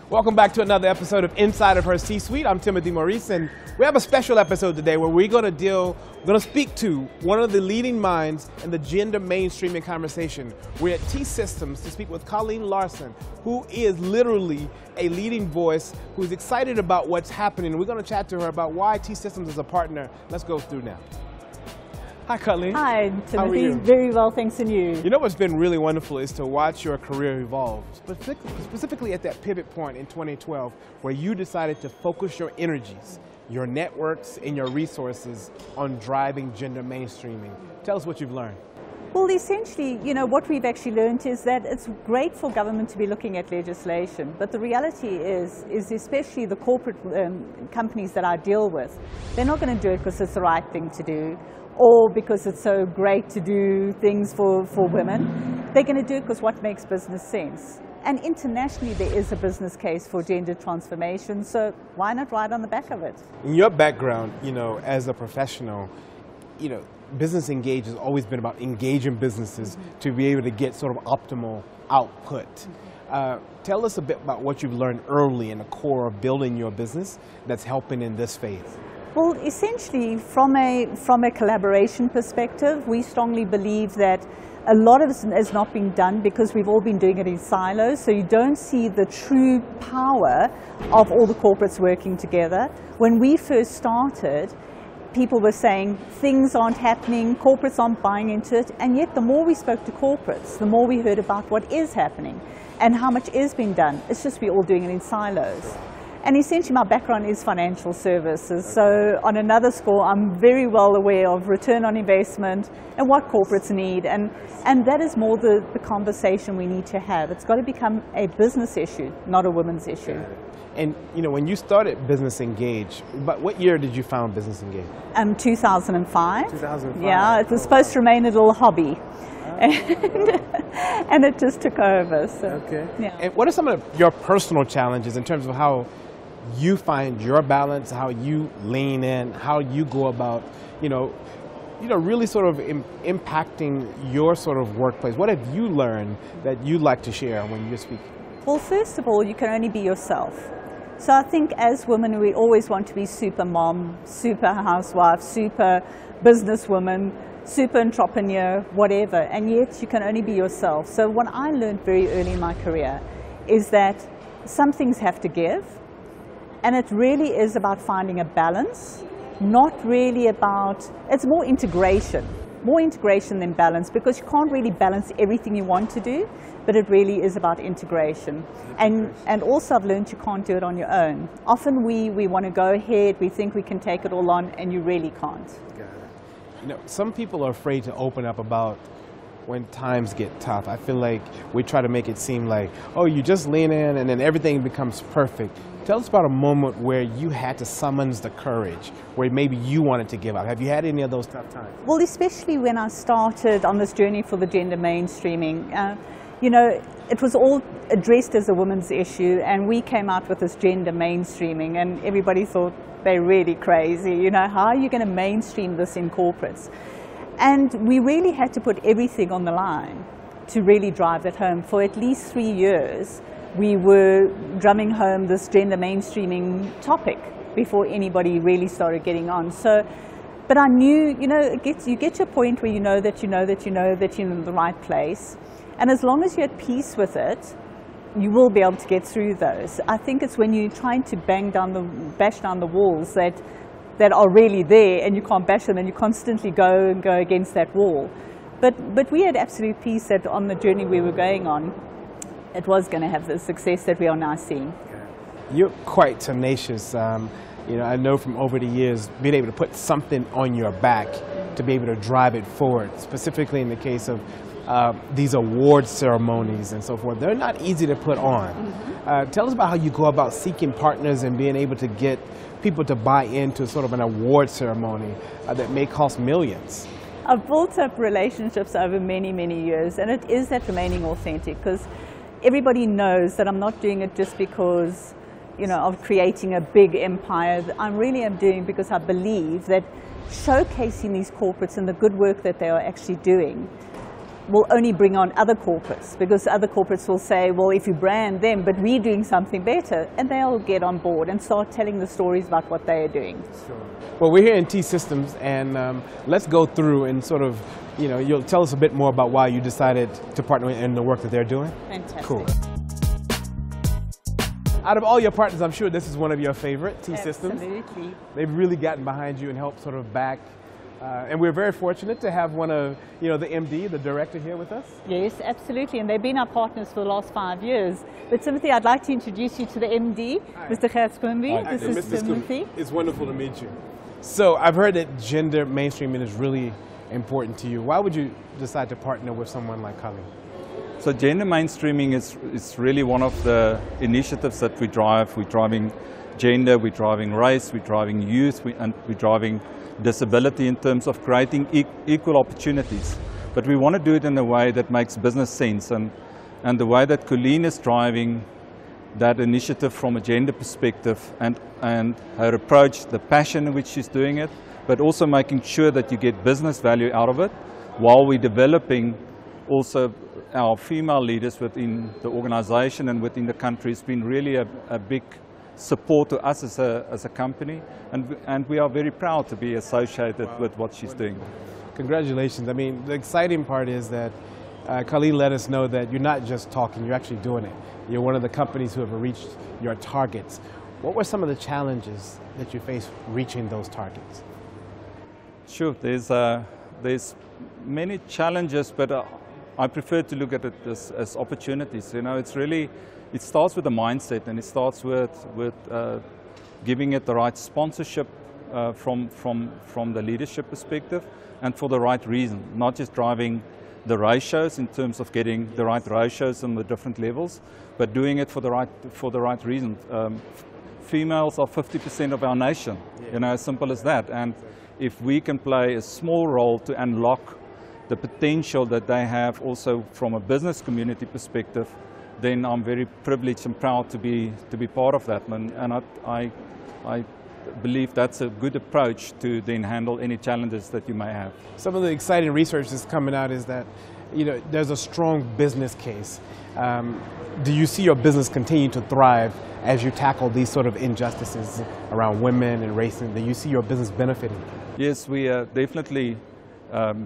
Welcome back to another episode of Inside of Her C-Suite. I'm Timothy Maurice, and we have a special episode today where we're going to speak to one of the leading minds in the gender mainstreaming conversation. We're at T-Systems to speak with Colleen Larsen, who is literally a leading voice, who's excited about what's happening. We're going to chat to her about why T-Systems is a partner. Let's go through now. Hi, Colleen. Hi, Timothy. How are you? Very well, thanks, and you? You know what's been really wonderful is to watch your career evolve, specifically at that pivot point in 2012 where you decided to focus your energies, your networks, and your resources on driving gender mainstreaming. Tell us what you've learned. Well, essentially, what we've actually learned is that it's great for government to be looking at legislation, but the reality is especially the corporate companies that I deal with, they're not going to do it because it's the right thing to do, or because it's so great to do things for women. They're going to do it because what makes business sense. And internationally, there is a business case for gender transformation, so why not ride on the back of it? In your background, as a professional, Business Engage has always been about engaging businesses to be able to get sort of optimal output. Tell us a bit about what you've learned early in the core of building your business that's helping in this phase. Well, essentially, from a collaboration perspective, we strongly believe that a lot of it is not being done because we've all been doing it in silos, so you don't see the true power of all the corporates working together. When we first started, people were saying things aren't happening, corporates aren't buying into it, and yet the more we spoke to corporates, the more we heard about what is happening and how much is being done. It's just we're all doing it in silos. And essentially my background is financial services, so on another score I'm very well aware of return on investment and what corporates need, and that is more the conversation we need to have. It's got to become a business issue, not a women's issue. And when you started Business Engage, but what year did you found Business Engage? 2005. 2005. Yeah, it was supposed to remain a little hobby. And it just took over. So, okay. Yeah. And what are some of your personal challenges in terms of how you find your balance, how you lean in, how you go about, really sort of impacting your sort of workplace? What have you learned that you'd like to share when you speak? Well, first of all, you can only be yourself. So I think as women, we always want to be super mom, super housewife, super businesswoman, super entrepreneur, whatever, and yet you can only be yourself. So what I learned very early in my career is that some things have to give, and it really is about finding a balance, not really about, it's more integration than balance, because you can't really balance everything you want to do, but it really is about integration. And also I've learned you can't do it on your own. Often we want to go ahead, we think we can take it all on, and you really can't. Got it. Some people are afraid to open up about when times get tough. I feel like we try to make it seem like, oh, you just lean in and then everything becomes perfect. Tell us about a moment where you had to summon the courage, where maybe you wanted to give up. Have you had any of those tough times? Well, especially when I started on this journey for the gender mainstreaming. It was all addressed as a women's issue, and we came out with this gender mainstreaming, and everybody thought they're really crazy. How are you going to mainstream this in corporates? And we really had to put everything on the line to really drive that home. For at least 3 years, we were drumming home this gender mainstreaming topic before anybody really started getting on. So, but I knew, you get to a point where you know that you're in the right place. And as long as you're at peace with it, you will be able to get through those. I think it's when you're trying to bash down the walls that are really there, and you can't bash them, and you constantly go against that wall. But we had absolute peace that on the journey we were going on, it was going to have the success that we are now seeing. You're quite tenacious. I know from over the years, being able to put something on your back to be able to drive it forward, specifically in the case of these award ceremonies and so forth. They're not easy to put on. Tell us about how you go about seeking partners and being able to get people to buy into sort of an award ceremony that may cost millions. I've built up relationships over many, many years, and it is that remaining authentic, because everybody knows that I'm not doing it just because, of creating a big empire. I really am doing because I believe that showcasing these corporates and the good work that they are actually doing will only bring on other corporates, because other corporates will say, well, if you brand them, but we're doing something better, and they'll get on board and start telling the stories about what they are doing. Sure. Well, we're here in T-Systems, and let's go through and sort of, you'll tell us a bit more about why you decided to partner in the work that they're doing. Fantastic. Cool. Out of all your partners, I'm sure this is one of your favorite, T-Systems. Absolutely. They've really gotten behind you and helped sort of back. And we're very fortunate to have one of, the MD, the director here with us. Yes, absolutely. And they've been our partners for the last 5 years. But Timothy, I'd like to introduce you to the MD, Mr. Khatskumbi. This is Timothy. It's wonderful to meet you. So I've heard that gender mainstreaming is really important to you. Why would you decide to partner with someone like Colleen? So gender mainstreaming is really one of the initiatives that we drive. We're driving gender, we're driving race, we're driving youth, and we're driving disability in terms of creating equal opportunities. But we want to do it in a way that makes business sense. And the way that Colleen is driving that initiative from a gender perspective and her approach, the passion in which she's doing it, but also making sure that you get business value out of it while we're developing also our female leaders within the organization and within the country has been really a big support to us as a company, and we are very proud to be associated with what she's doing. Congratulations. I mean, the exciting part is that Colleen let us know that you're not just talking, you're actually doing it. You're one of the companies who have reached your targets. What were some of the challenges that you faced reaching those targets? Sure, there's many challenges, but I prefer to look at it as opportunities. It starts with the mindset, and it starts with giving it the right sponsorship from the leadership perspective, and for the right reason, not just driving the ratios in terms of getting the right ratios on the different levels, but doing it for the right reason. Females are 50% of our nation, as simple as that. And if we can play a small role to unlock the potential that they have also from a business community perspective, then I'm very privileged and proud to be part of that. And I believe that's a good approach to then handle any challenges that you may have. Some of the exciting research that's coming out is that there's a strong business case. Do you see your business continue to thrive as you tackle these sort of injustices around women and race? And do you see your business benefiting? Yes, we are definitely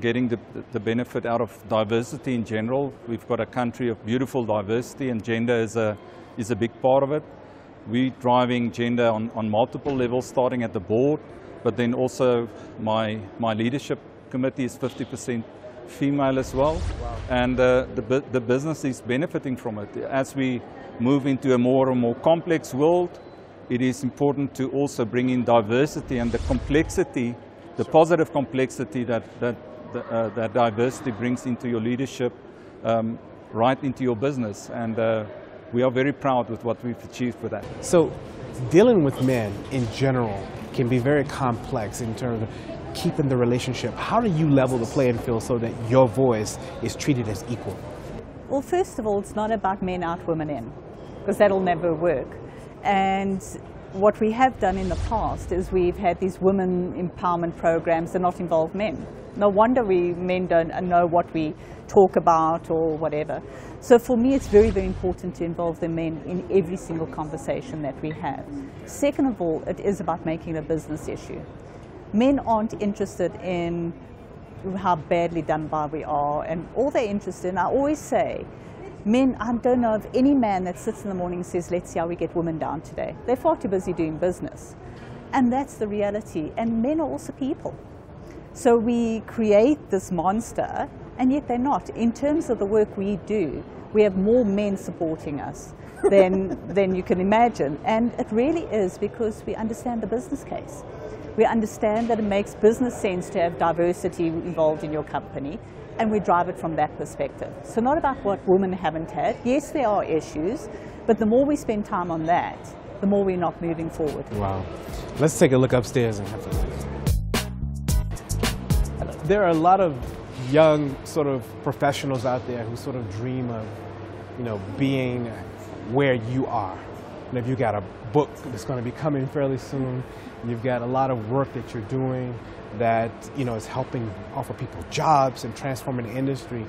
getting the benefit out of diversity in general. We've got a country of beautiful diversity, and gender is a big part of it. We're driving gender on multiple levels, starting at the board, but then also my leadership committee is 50% female as well. Wow. And the business is benefiting from it. As we move into a more and more complex world, it is important to also bring in diversity and the complexity, the positive complexity that diversity brings into your leadership, right into your business. And we are very proud with what we've achieved with that. So dealing with men in general can be very complex in terms of keeping the relationship. How do you level the playing field so that your voice is treated as equal? Well, first of all, it's not about men out, women in, because that'll never work. And what we have done in the past is we've had these women empowerment programs that not involve men. No wonder men don't know what we talk about or whatever. So for me, it's very, very important to involve the men in every single conversation that we have. Second of all, it is about making it a business issue. Men aren't interested in how badly done by we are, and all they're interested in, I always say, men, I don't know of any man that sits in the morning and says, let's see how we get women down today. They're far too busy doing business. And that's the reality. And men are also people. So we create this monster, and yet they're not. In terms of the work we do, we have more men supporting us than you can imagine. And it really is because we understand the business case. We understand that it makes business sense to have diversity involved in your company, and we drive it from that perspective. So not about what women haven't had. Yes, there are issues, but the more we spend time on that, the more we're not moving forward. Wow. Let's take a look upstairs and have a look. There are a lot of young sort of professionals out there who sort of dream of, being where you are. And if you've got a book that's going to be coming fairly soon, you've got a lot of work that you're doing that, is helping offer people jobs and transforming the industry.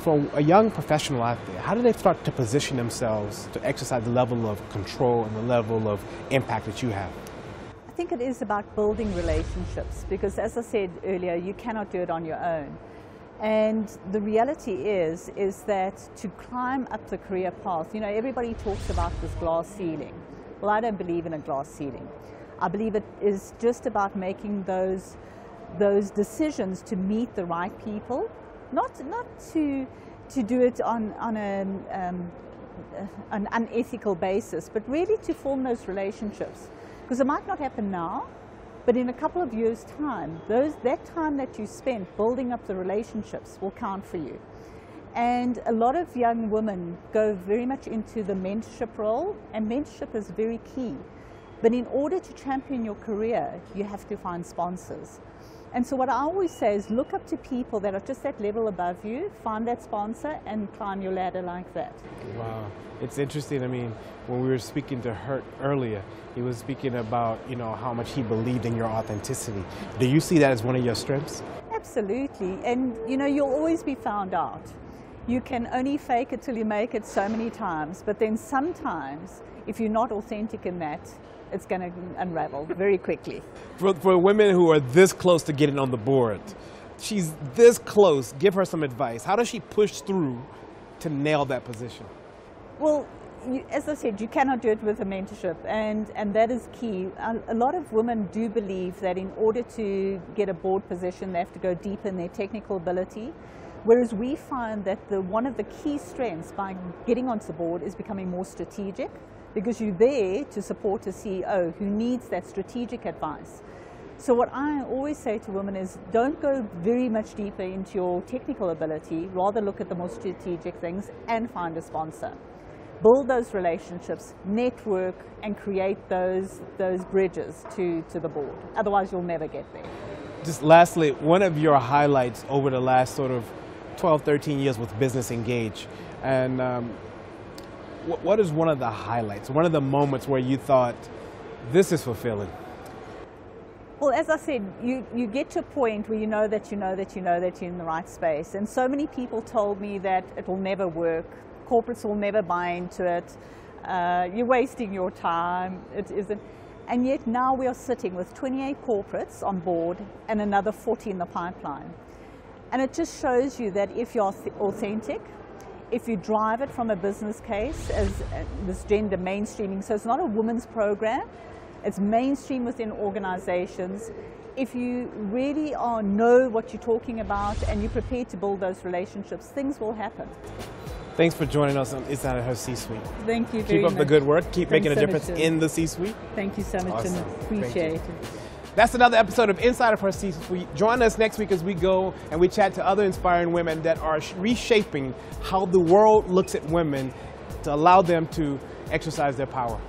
For a young professional out there, how do they start to position themselves to exercise the level of control and the level of impact that you have? I think it is about building relationships because, as I said earlier, you cannot do it on your own. And the reality is that to climb up the career path, everybody talks about this glass ceiling. Well, I don't believe in a glass ceiling. I believe it is just about making those decisions to meet the right people, not to do it on an unethical basis, but really to form those relationships. Because it might not happen now, but in a couple of years' time, that time that you spent building up the relationships will count for you. And a lot of young women go very much into the mentorship role, and mentorship is very key. But in order to champion your career, you have to find sponsors. And so what I always say is look up to people that are just that level above you, find that sponsor, and climb your ladder like that. Wow. It's interesting. I mean, when we were speaking to Hurt earlier, he was speaking about, how much he believed in your authenticity. Do you see that as one of your strengths? Absolutely. And, you'll always be found out. You can only fake it till you make it so many times. But then sometimes, if you're not authentic in that, it's going to unravel very quickly. For women who are this close to getting on the board, she's this close, give her some advice. How does she push through to nail that position? Well, as I said, you cannot do it with a mentorship, and that is key. A lot of women do believe that in order to get a board position, they have to go deep in their technical ability, whereas we find that one of the key strengths by getting onto the board is becoming more strategic, because you're there to support a CEO who needs that strategic advice. So what I always say to women is don't go very much deeper into your technical ability, rather look at the more strategic things and find a sponsor. Build those relationships, network, and create those bridges to the board. Otherwise, you'll never get there. Just lastly, one of your highlights over the last sort of 12, 13 years with Business Engage, and what is one of the highlights, one of the moments where you thought, this is fulfilling? Well, as I said, you get to a point where you know that you're in the right space. And so many people told me that it will never work. Corporates will never buy into it. You're wasting your time. It isn't. And yet now we are sitting with 28 corporates on board and another 40 in the pipeline. And it just shows you that if you're authentic, if you drive it from a business case as this gender mainstreaming, so it's not a women's program, it's mainstream within organizations. If you really know what you're talking about and you're prepared to build those relationships, things will happen. Thanks for joining us on Inside of Her C-Suite. Thank you very much. Keep up the good work. Keep making a so difference much, in the C-Suite. Thank you so much, Awesome. and appreciate it. That's another episode of Inside of Her C-Suite. Join us next week as we go and we chat to other inspiring women that are reshaping how the world looks at women to allow them to exercise their power.